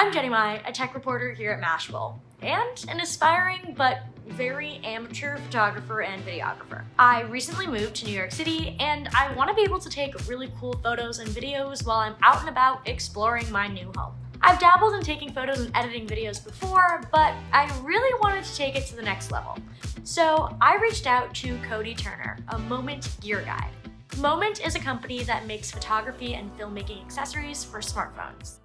I'm Jenny Mai, a tech reporter here at Mashable, and an aspiring but very amateur photographer and videographer. I recently moved to New York City, and I want to be able to take really cool photos and videos while I'm out and about exploring my new home. I've dabbled in taking photos and editing videos before, but I really wanted to take it to the next level. So I reached out to Cody Turner, a Moment gear guide. Moment is a company that makes photography and filmmaking accessories for smartphones.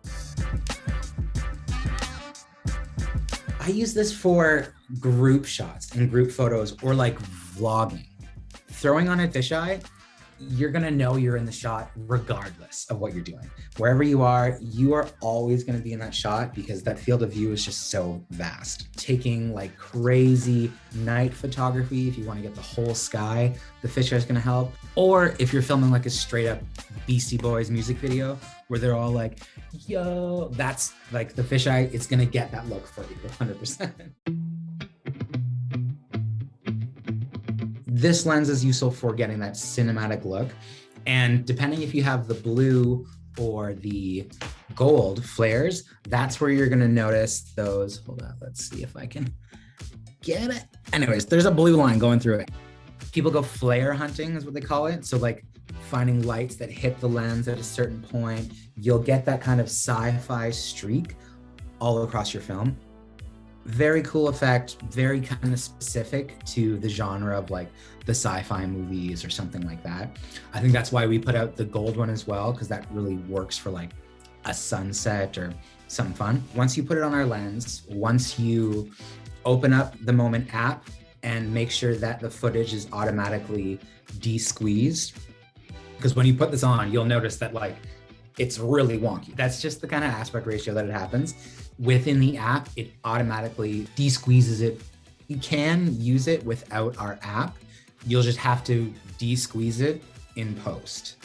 I use this for group shots and group photos or like vlogging. Throwing on a fisheye, you're gonna know you're in the shot regardless of what you're doing. Wherever you are always gonna be in that shot because that field of view is just so vast. Taking like crazy night photography, if you wanna get the whole sky, the fisheye is gonna help. Or if you're filming like a straight up Beastie Boys music video where they're all like, yo, that's like the fisheye, it's gonna get that look for you 100%. This lens is useful for getting that cinematic look. And depending if you have the blue or the gold flares, that's where you're gonna notice those. Hold on, let's see if I can get it. Anyways, there's a blue line going through it. People go flare hunting is what they call it. So like finding lights that hit the lens at a certain point. You'll get that kind of sci-fi streak all across your film. Very cool effect, very kind of specific to the genre of like the sci-fi movies or something like that. I think that's why we put out the gold one as well, because that really works for like a sunset or something fun. Once you put it on our lens, once you open up the Moment app and make sure that the footage is automatically de-squeezed, because when you put this on, you'll notice that like it's really wonky. That's just the kind of aspect ratio that it happens. Within the app, it automatically de-squeezes it. You can use it without our app. You'll just have to de-squeeze it in post.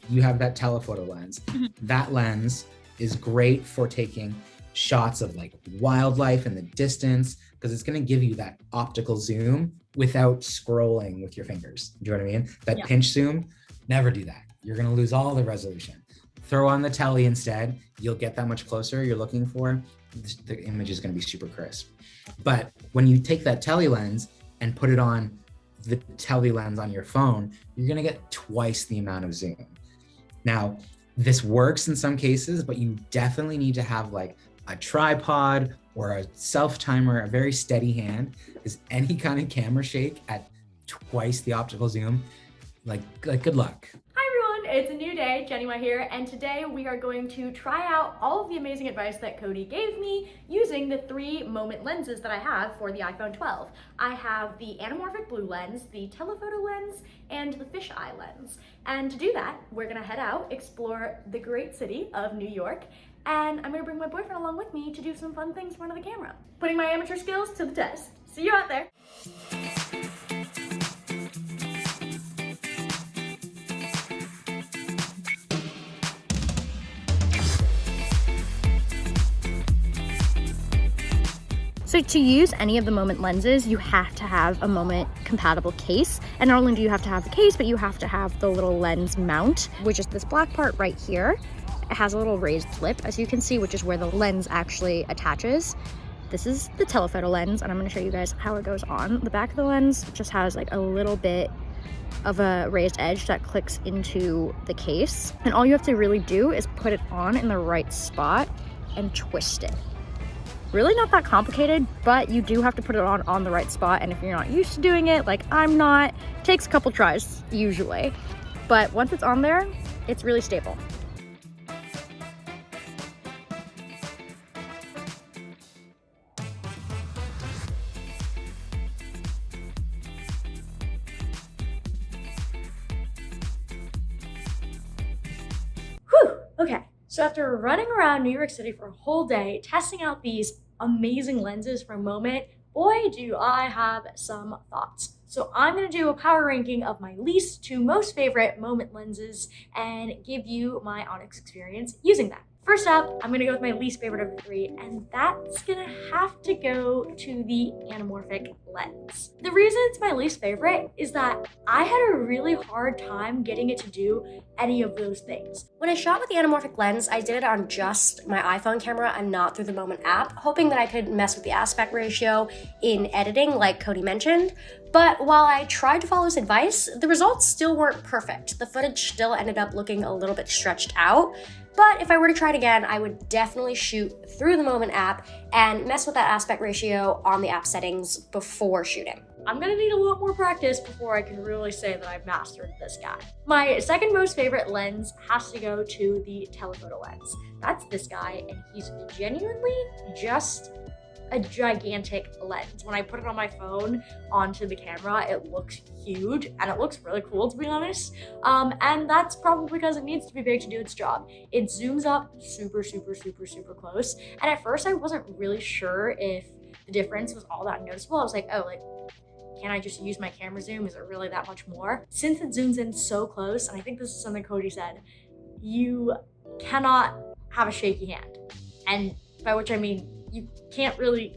You have that telephoto lens. That lens is great for taking shots of like wildlife in the distance, because it's gonna give you that optical zoom without scrolling with your fingers. Do you know what I mean? That pinch zoom, never do that. You're gonna lose all the resolution. Throw on the tele instead, you'll get that much closer you're looking for. The image is gonna be super crisp. But when you take that tele lens and put it on the tele lens on your phone, you're gonna get twice the amount of zoom. Now, this works in some cases, but you definitely need to have like a tripod or a self-timer, a very steady hand, because any kind of camera shake at twice the optical zoom, like good luck. It's a new day, Jenny Mai here, and today we are going to try out all of the amazing advice that Cody gave me using the 3 Moment lenses that I have for the iPhone 12. I have the Anamorphic blue lens, the Telephoto lens, and the Fisheye lens. And to do that, we're gonna head out, explore the great city of New York, and I'm gonna bring my boyfriend along with me to do some fun things in front of the camera. Putting my amateur skills to the test. See you out there. So to use any of the Moment lenses, you have to have a Moment compatible case. And not only do you have to have the case, but you have to have the little lens mount, which is this black part right here. It has a little raised lip, as you can see, which is where the lens actually attaches. This is the telephoto lens, and I'm gonna show you guys how it goes on. The back of the lens just has like a little bit of a raised edge that clicks into the case. And all you have to really do is put it on in the right spot and twist it. Really not that complicated, but you do have to put it on the right spot, and if you're not used to doing it, like I'm not, it takes a couple tries usually. But once it's on there, it's really stable. Whew, okay. So after running around New York City for a whole day, testing out these amazing lenses from Moment, boy, do I have some thoughts. So I'm gonna do a power ranking of my least to most favorite moment lenses and give you my Onyx experience using them. First up, I'm gonna go with my least favorite of the three, and that's gonna have to go to the Anamorphic lens. The reason it's my least favorite is that I had a really hard time getting it to do any of those things. When I shot with the Anamorphic lens, I did it on just my iPhone camera and not through the Moment app, hoping that I could mess with the aspect ratio in editing like Cody mentioned. But while I tried to follow his advice, the results still weren't perfect. The footage still ended up looking a little bit stretched out. But if I were to try it again, I would definitely shoot through the Moment app and mess with that aspect ratio on the app settings before shooting. I'm gonna need a lot more practice before I can really say that I've mastered this guy. My second most favorite lens has to go to the telephoto lens. That's this guy, and he's genuinely just a gigantic lens. When I put it on my phone onto the camera, it looks huge and it looks really cool, to be honest. And that's probably because it needs to be big to do its job. It zooms up super close. And at first I wasn't really sure if the difference was all that noticeable. I was like, oh, like, can I just use my camera zoom? Is it really that much more? Since it zooms in so close, and I think this is something Cody said, you cannot have a shaky hand. And by which I mean, you can't really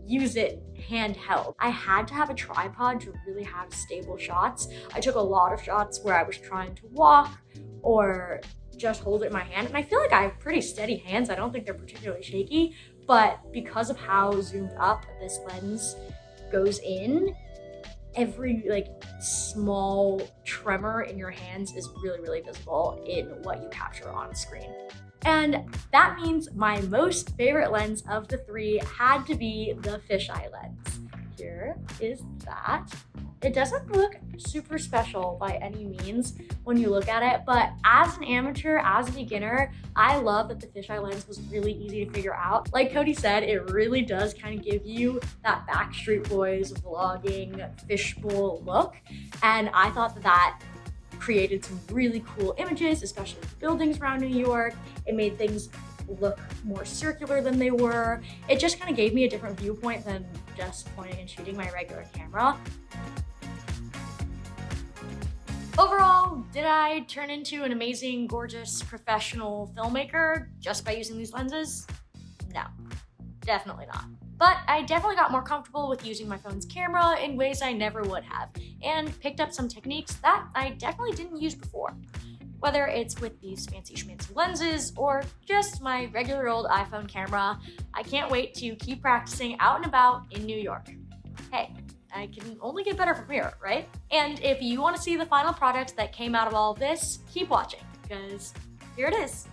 use it handheld. I had to have a tripod to really have stable shots. I took a lot of shots where I was trying to walk or just hold it in my hand. And I feel like I have pretty steady hands. I don't think they're particularly shaky, but because of how zoomed up this lens goes in, every like small tremor in your hands is really visible in what you capture on screen. And that means my most favorite lens of the three had to be the fisheye lens. Here is that. It doesn't look super special by any means when you look at it, but as an amateur, as a beginner, I love that the fisheye lens was really easy to figure out. Like Cody said, it really does kind of give you that Backstreet Boys vlogging fishbowl look. And I thought that created some really cool images, especially with buildings around New York. It made things look more circular than they were. It just kind of gave me a different viewpoint than just pointing and shooting my regular camera. Overall, did I turn into an amazing, gorgeous, professional filmmaker just by using these lenses? No, definitely not. But I definitely got more comfortable with using my phone's camera in ways I never would have, and picked up some techniques that I definitely didn't use before. Whether it's with these fancy schmancy lenses or just my regular old iPhone camera, I can't wait to keep practicing out and about in New York. Hey, I can only get better from here, right? And if you want to see the final product that came out of all of this, keep watching, because here it is.